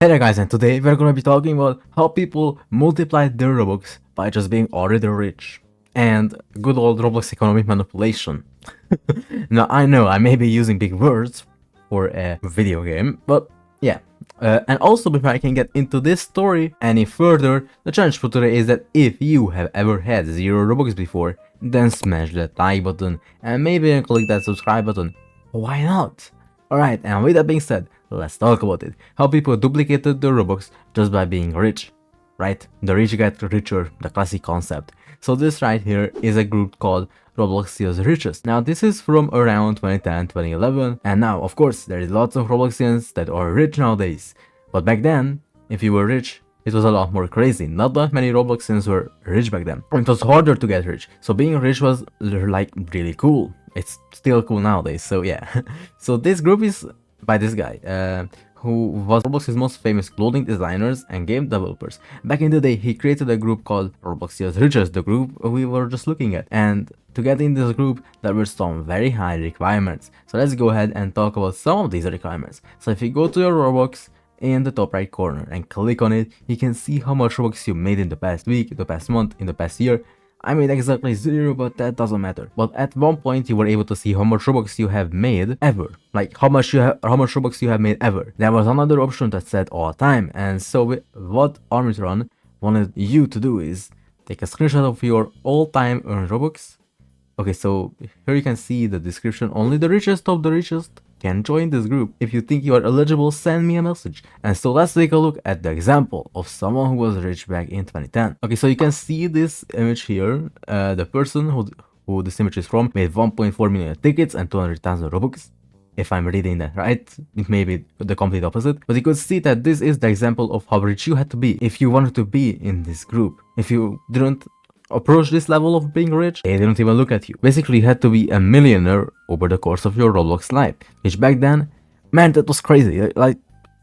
Hey there guys, and today we're gonna be talking about how people multiply their Robux by just being already rich. And good old Roblox economic manipulation. Now I know I may be using big words for a video game, but yeah. And also before I can get into this story any further, the challenge for today is that if you have ever had 0 Robux before, then smash that like button and maybe click that subscribe button. Why not? Alright, and with that being said, let's talk about it. How people duplicated their Robux just by being rich. Right? The rich get richer, the classic concept. So this right here is a group called Robloxians Richest. Now this is from around 2010, 2011, and now of course there is lots of Robloxians that are rich nowadays. But back then, if you were rich, it was a lot more crazy. Not that many Robloxians were rich back then. It was harder to get rich, so being rich was like really cool. It's still cool nowadays, so yeah. So this group is by this guy, who was Roblox's most famous clothing designers and game developers. Back in the day, he created a group called Robloxians Richest, the group we were just looking at. And to get in this group, there were some very high requirements. So let's go ahead and talk about some of these requirements. So if you go to your Roblox in the top right corner and click on it, you can see how much Robux you made in the past week, the past month, in the past year. I made exactly 0, but that doesn't matter. But at one point you were able to see how much Robux you have made ever. Like how much Robux you have made ever. There was another option that said all time. And so what Armitron wanted you to do is take a screenshot of your all-time earned Robux. Okay, so here you can see the description. Only the richest of the richest can join this group. If you think you are eligible, send me a message. And so let's take a look at the example of someone who was rich back in 2010. Okay, so you can see this image here. The person who this image is from made 1.4 million tickets and 200,000 Robux. If I'm reading that right, it may be the complete opposite. But you could see that this is the example of how rich you had to be if you wanted to be in this group. If you didn't approach this level of being rich, they didn't even look at you. Basically, you had to be a millionaire over the course of your Roblox life, which back then, man, that was crazy. Like,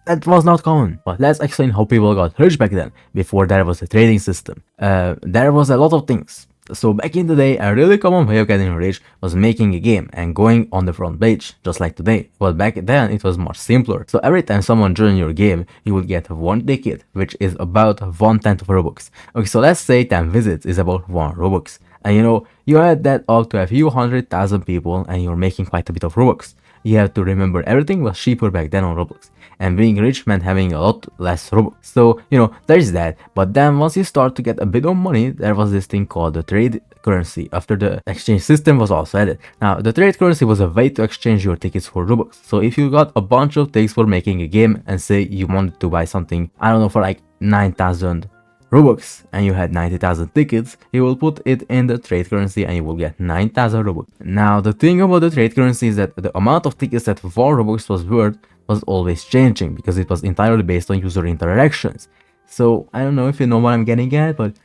that was not common. But let's explain how people got rich back then, before there was a trading system. There was a lot of things. So back in the day, a really common way of getting rich was making a game and going on the front page, just like today. But back then, it was much simpler. So every time someone joined your game, you would get 1 ticket, which is about 1/10 of Robux. Okay, so let's say 10 visits is about 1 Robux. And you add that up to a few 100,000 people and you're making quite a bit of Robux. You have to remember everything was cheaper back then on Roblox, and being rich meant having a lot less Robux. So, there is that. But then once you start to get a bit of money, there was this thing called the trade currency after the exchange system was also added. Now, the trade currency was a way to exchange your tickets for Robux. So if you got a bunch of tickets for making a game and say you wanted to buy something, I don't know, for like 9,000 Robux and you had 90,000 tickets, you will put it in the trade currency and you will get 9,000 Robux. Now the thing about the trade currency is that the amount of tickets that 1 Robux was worth was always changing because it was entirely based on user interactions. So I don't know if you know what I'm getting at, but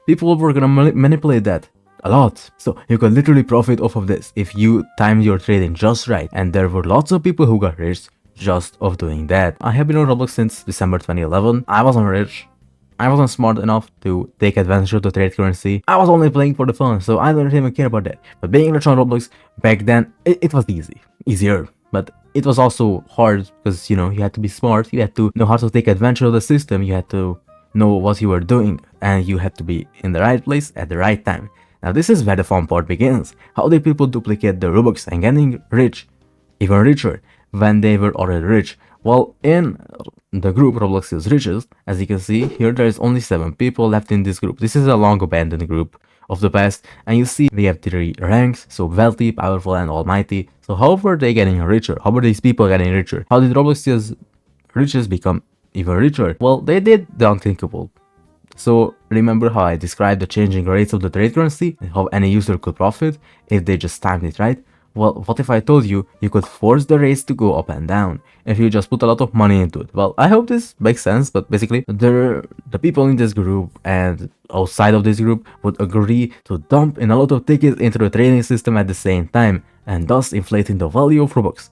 people were gonna manipulate that a lot. So you could literally profit off of this if you timed your trading just right, and there were lots of people who got rich just of doing that. I have been on Roblox since December 2011. I wasn't rich. I wasn't smart enough to take advantage of the trade currency. I was only playing for the fun, so I didn't even care about that. But being rich on Roblox back then, it was easier. But it was also hard because, you had to be smart. You had to know how to take advantage of the system. You had to know what you were doing, and you had to be in the right place at the right time. Now this is where the fun part begins. How did people duplicate their Robux and getting rich, even richer, when they were already rich? Well, in the group Robloxians Richest, as you can see here, there is only 7 people left in this group. This is a long abandoned group of the past, and you see we have 3 ranks, so wealthy, powerful, and almighty. So how were they getting richer? How were these people getting richer? How did Robloxians Richest become even richer? Well, they did the unthinkable. So remember how I described the changing rates of the trade currency and how any user could profit if they just timed it right? Well, what if I told you you could force the rates to go up and down if you just put a lot of money into it? Well, I hope this makes sense, but basically the people in this group and outside of this group would agree to dump in a lot of tickets into the trading system at the same time, and thus inflating the value of Robux.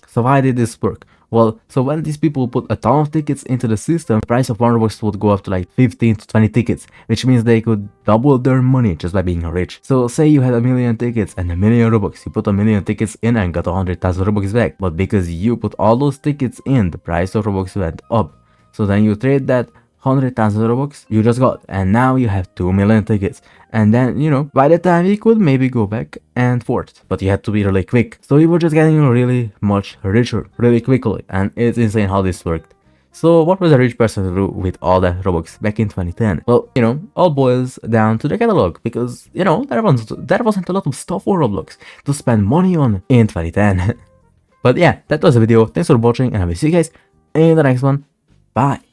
So why did this work? Well, so when these people put a ton of tickets into the system, the price of 1 Robux would go up to like 15 to 20 tickets, which means they could double their money just by being rich. So say you had 1,000,000 tickets and 1,000,000 Robux, you put 1,000,000 tickets in and got 100,000 Robux back, but because you put all those tickets in, the price of Robux went up. So then you trade that 100,000 Robux you just got, and now you have 2 million tickets. And then, you know, by the time you could maybe go back and forth, but you had to be really quick. So you were just getting really much richer really quickly, and it's insane how this worked. So what was a rich person to do with all that Robux back in 2010? Well, you know, all boils down to the catalog, because, you know, there wasn't a lot of stuff for Roblox to spend money on in 2010. But yeah, that was the video. Thanks for watching, and I will see you guys in the next one. Bye.